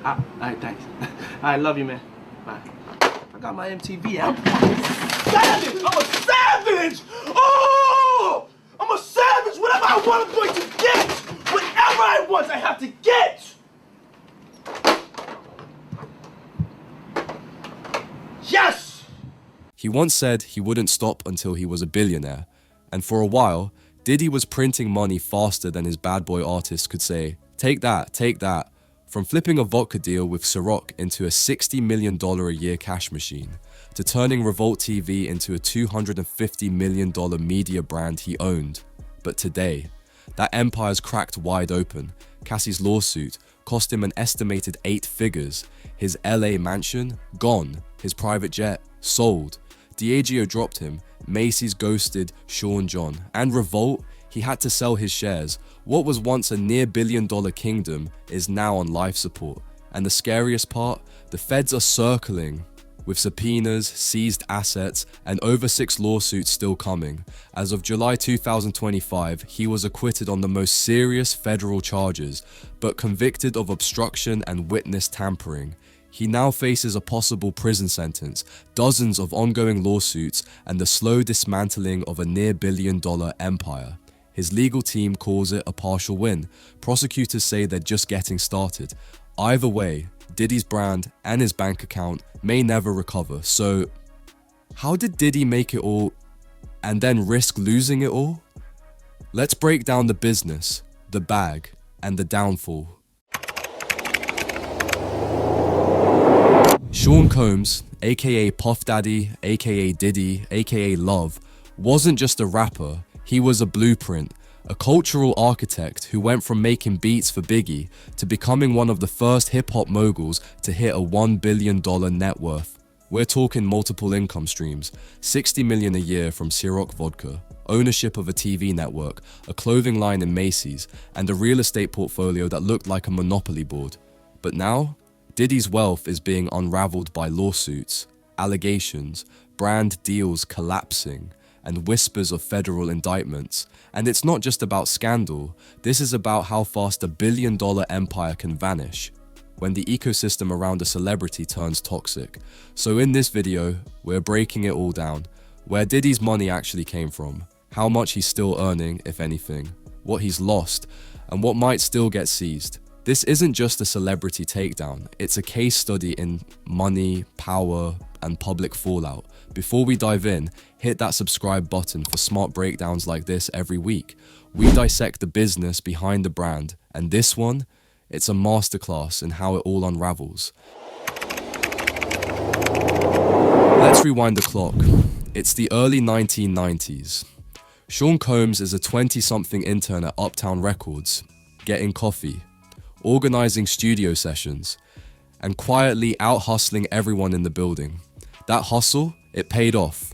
All right, thanks. All right, love you, man. Bye. I got my MTV out. Savage! I'm a savage! Oh! I'm a savage! Whatever I want, I'm going to get! Whatever I want, I have to get! Yes! He once said he wouldn't stop until he was a billionaire, and for a while, Diddy was printing money faster than his bad boy artists could say, take that, take that. From flipping a vodka deal with Ciroc into a $60 million a year cash machine, to turning Revolt TV into a $250 million media brand he owned. But today, that empire's cracked wide open. Cassie's lawsuit cost him an estimated 8 figures. His LA mansion, gone. His private jet, sold. Diageo dropped him. Macy's ghosted Sean John. And Revolt, he had to sell his shares. What was once a near billion-dollar kingdom is now on life support. And the scariest part, the feds are circling with subpoenas, seized assets, and over 6 lawsuits still coming. As of July 2025, he was acquitted on the most serious federal charges, but convicted of obstruction and witness tampering. He now faces a possible prison sentence, dozens of ongoing lawsuits, and the slow dismantling of a near billion-dollar empire. His legal team calls it a partial win. Prosecutors say they're just getting started. Either way, Diddy's brand and his bank account may never recover. So, how did Diddy make it all and then risk losing it all? Let's break down the business, the bag, and the downfall. Sean Combs, aka Puff Daddy, aka Diddy, aka Love, wasn't just a rapper, he was a blueprint, a cultural architect who went from making beats for Biggie to becoming one of the first hip-hop moguls to hit a $1 billion net worth. We're talking multiple income streams, $60 million a year from Ciroc vodka, ownership of a TV network, a clothing line in Macy's, and a real estate portfolio that looked like a monopoly board. But now, Diddy's wealth is being unraveled by lawsuits, allegations, brand deals collapsing, and whispers of federal indictments. And it's not just about scandal, this is about how fast a billion-dollar empire can vanish when the ecosystem around a celebrity turns toxic. So in this video, we're breaking it all down. Where Diddy's money actually came from, how much he's still earning, if anything, what he's lost, and what might still get seized. This isn't just a celebrity takedown, it's a case study in money, power, and public fallout. Before we dive in, hit that subscribe button for smart breakdowns like this every week. We dissect the business behind the brand, and this one, it's a masterclass in how it all unravels. Let's rewind the clock. It's the early 1990s. Sean Combs is a 20-something intern at Uptown Records, getting coffee, organizing studio sessions, and quietly out-hustling everyone in the building. That hustle, it paid off.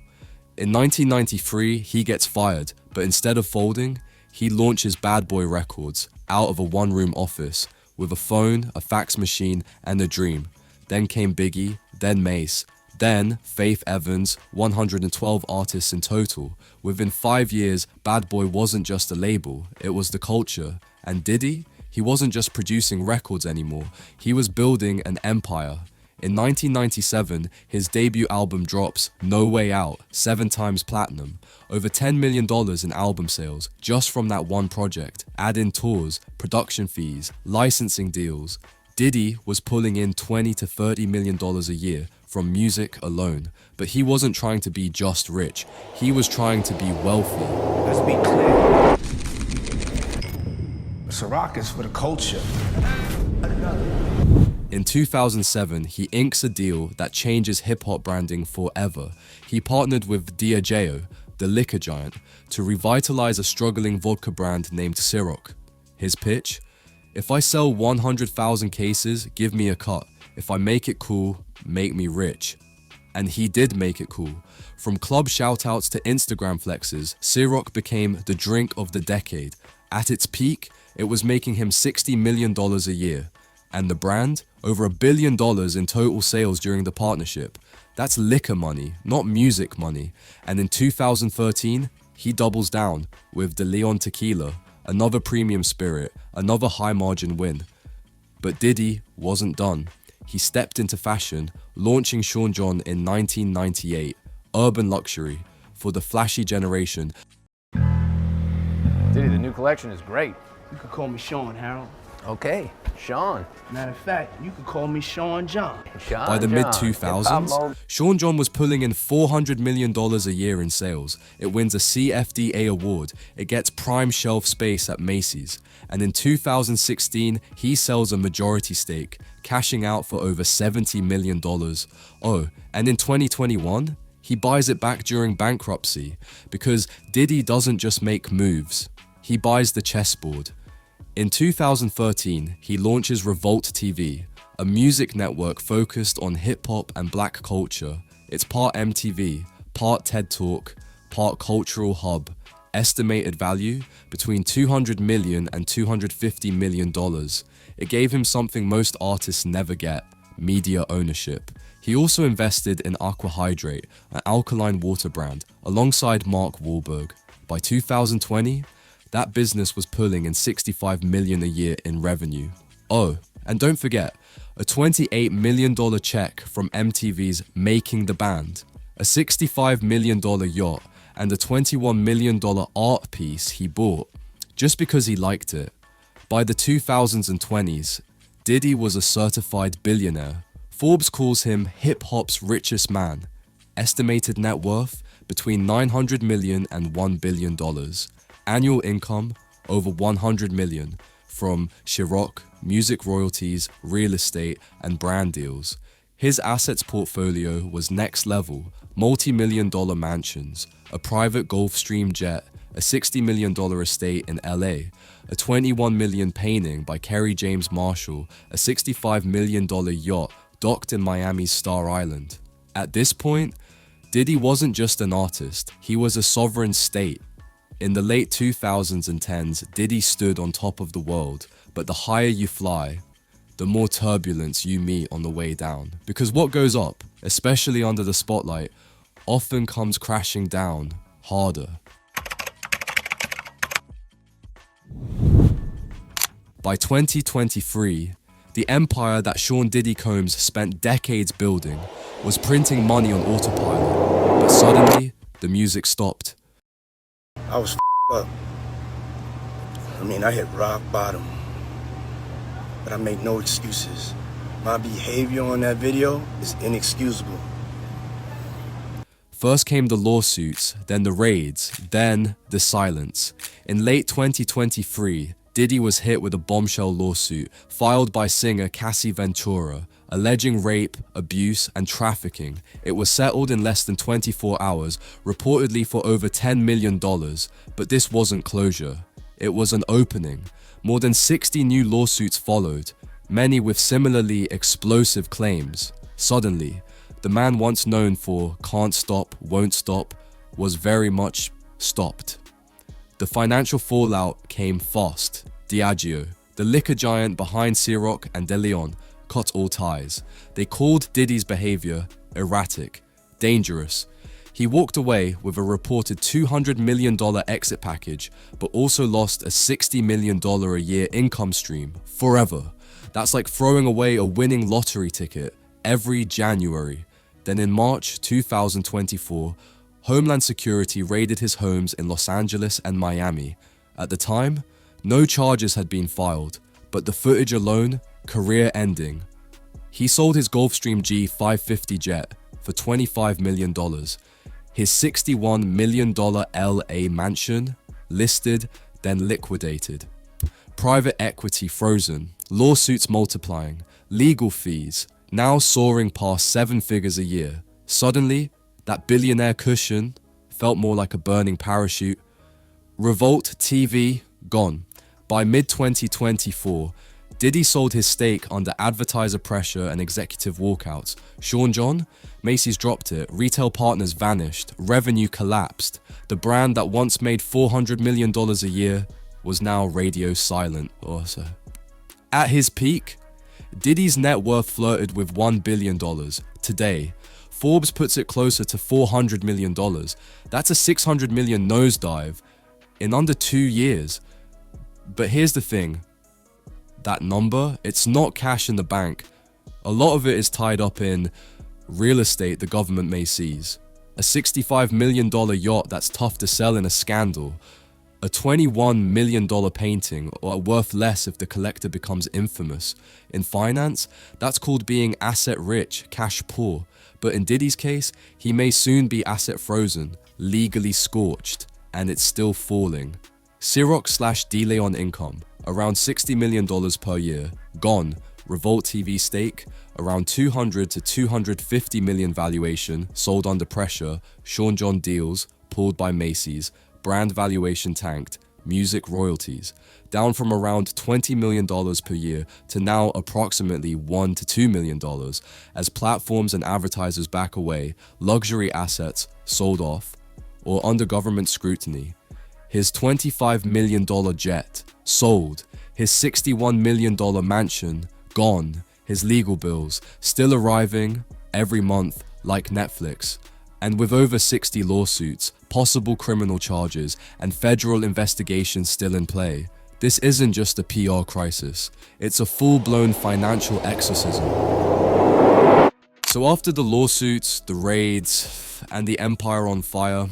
In 1993, he gets fired, but instead of folding, he launches Bad Boy Records out of a one-room office with a phone, a fax machine, and a dream. Then came Biggie, then Mace, then Faith Evans, 112 artists in total. Within 5 years, Bad Boy wasn't just a label, it was the culture. And Diddy? He wasn't just producing records anymore, he was building an empire. In 1997, his debut album drops No Way Out, 7 times platinum. Over $10 million in album sales just from that one project. Add in tours, production fees, licensing deals. Diddy was pulling in $20 to $30 million a year from music alone. But he wasn't trying to be just rich, he was trying to be wealthy. Let's be clear. Ciroc is for the culture. In 2007, he inks a deal that changes hip-hop branding forever. He partnered with Diageo, the liquor giant, to revitalize a struggling vodka brand named Ciroc. His pitch? If I sell 100,000 cases, give me a cut. If I make it cool, make me rich. And he did make it cool. From club shoutouts to Instagram flexes, Ciroc became the drink of the decade. At its peak, it was making him $60 million a year. And the brand? Over $1 billion in total sales during the partnership. That's liquor money, not music money. And in 2013, he doubles down with De Leon Tequila, another premium spirit, another high margin win. But Diddy wasn't done. He stepped into fashion, launching Sean John in 1998, urban luxury, for the flashy generation. Diddy, the new collection is great. You could call me Sean, Harold. Okay, Sean. Matter of fact, you could call me Sean John. Sean By the John. mid-2000s, Sean John was pulling in $400 million a year in sales. It wins a CFDA award. It gets prime shelf space at Macy's. And in 2016, he sells a majority stake, cashing out for over $70 million. Oh, and in 2021, he buys it back during bankruptcy, because Diddy doesn't just make moves, he buys the chessboard. In 2013, he launches Revolt TV, a music network focused on hip-hop and black culture. It's part MTV, part TED Talk, part cultural hub. Estimated value between $200 million and $250 million. It gave him something most artists never get: media ownership. He also invested in Aqua Hydrate, an alkaline water brand, alongside Mark Wahlberg. By 2020, that business was pulling in $65 million a year in revenue. Oh, and don't forget, a $28 million check from MTV's Making the Band, a $65 million yacht, and a $21 million art piece he bought, just because he liked it. By the 2000s and 20s, Diddy was a certified billionaire. Forbes calls him hip-hop's richest man. Estimated net worth between $900 million and $1 billion. Annual income over $100 million from Ciroc, music royalties, real estate, and brand deals. His assets portfolio was next level: multi-million dollar mansions, a private Gulfstream jet, a $60 million estate in LA, a $21 million painting by Kerry James Marshall, a $65 million yacht docked in Miami's Star Island. At this point, Diddy wasn't just an artist, he was a sovereign state. In the late 2000s and 10s, Diddy stood on top of the world, but the higher you fly, the more turbulence you meet on the way down. Because what goes up, especially under the spotlight, often comes crashing down harder. By 2023, the empire that Sean Diddy Combs spent decades building was printing money on autopilot, but suddenly, the music stopped. I was up. I mean, I hit rock bottom, but I make no excuses. My behavior on that video is inexcusable. First came the lawsuits, then the raids, then the silence. In late 2023, Diddy was hit with a bombshell lawsuit filed by singer Cassie Ventura, alleging rape, abuse, and trafficking. It was settled in less than 24 hours, reportedly for over $10 million, but this wasn't closure. It was an opening. More than 60 new lawsuits followed, many with similarly explosive claims. Suddenly, the man once known for can't stop, won't stop, was very much stopped. The financial fallout came fast. Diageo, the liquor giant behind Ciroc and De Leon, cut all ties. They called Diddy's behavior erratic, dangerous. He walked away with a reported $200 million exit package, but also lost a $60 million a year income stream forever. That's like throwing away a winning lottery ticket every January. Then in March 2024, Homeland Security raided his homes in Los Angeles and Miami. At the time, no charges had been filed, but the footage alone, career-ending. He sold his Gulfstream G550 jet for $25 million. His $61 million LA mansion, listed, then liquidated. Private equity frozen, lawsuits multiplying, legal fees, now soaring past 7 figures a year. Suddenly, that billionaire cushion felt more like a burning parachute. Revolt TV, gone. By mid-2024, Diddy sold his stake under advertiser pressure and executive walkouts. Sean John? Macy's dropped it, retail partners vanished, revenue collapsed. The brand that once made $400 million a year was now radio silent. At his peak, Diddy's net worth flirted with $1 billion. Today, Forbes puts it closer to $400 million. That's a $600 million nosedive in under 2 years. But here's the thing. that number, it's not cash in the bank. A lot of it is tied up in real estate the government may seize, a $65 million yacht that's tough to sell in a scandal, a $21 million painting or worth less if the collector becomes infamous. In finance, that's called being asset rich, cash poor. But in Diddy's case, he may soon be asset frozen, legally scorched, and it's still falling. Ciroc / delay on income, around $60 million per year, gone. Revolt TV stake, around 200 to 250 million valuation, sold under pressure. Sean John deals, pulled by Macy's, brand valuation tanked. Music royalties, down from around $20 million per year to now approximately $1 to $2 million, as platforms and advertisers back away, luxury assets sold off, or under government scrutiny. His $25 million jet, sold. His $61 million mansion, gone. His legal bills, still arriving every month like Netflix. And with over 60 lawsuits, possible criminal charges, and federal investigations still in play, this isn't just a PR crisis, it's a full-blown financial exorcism. So after the lawsuits, the raids, and the empire on fire,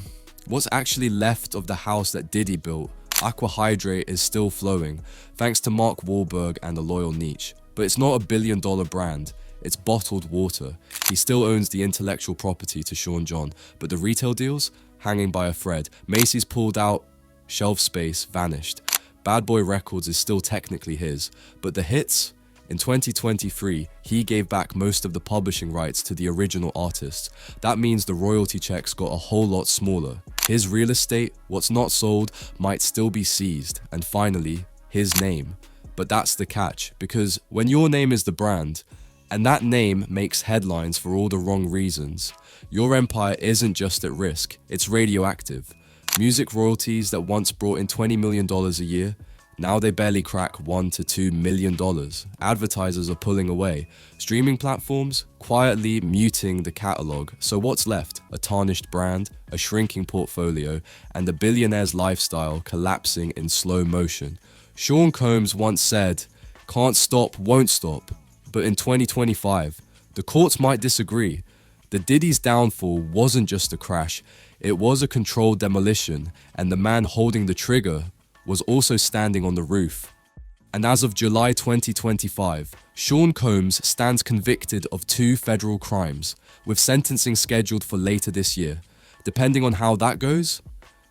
what's actually left of the house that Diddy built? Aqua Hydrate is still flowing, thanks to Mark Wahlberg and a loyal niche. But it's not a billion-dollar brand, it's bottled water. He still owns the intellectual property to Sean John, but the retail deals? Hanging by a thread. Macy's pulled out, shelf space vanished. Bad Boy Records is still technically his, but the hits? In 2023, he gave back most of the publishing rights to the original artists. That means the royalty checks got a whole lot smaller. His real estate, what's not sold, might still be seized. And finally, his name. But that's the catch, because when your name is the brand, and that name makes headlines for all the wrong reasons, your empire isn't just at risk, it's radioactive. Music royalties that once brought in $20 million a year, now they barely crack $1 to $2 million. Advertisers are pulling away. Streaming platforms quietly muting the catalog. So what's left? A tarnished brand, a shrinking portfolio, and the billionaire's lifestyle collapsing in slow motion. Sean Combs once said, "Can't stop, won't stop." But in 2025, the courts might disagree. The Diddy's downfall wasn't just a crash, it was a controlled demolition, and the man holding the trigger was also standing on the roof. And as of July 2025, Sean Combs stands convicted of 2 federal crimes, with sentencing scheduled for later this year. Depending on how that goes,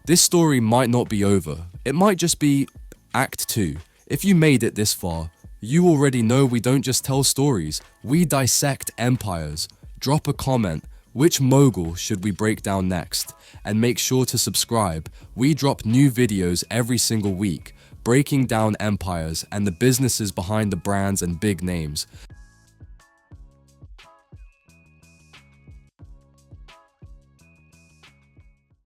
this story might not be over. It might just be Act 2. If you made it this far, you already know we don't just tell stories, we dissect empires. Drop a comment, which mogul should we break down next? And make sure to subscribe. We drop new videos every single week, breaking down empires and the businesses behind the brands and big names.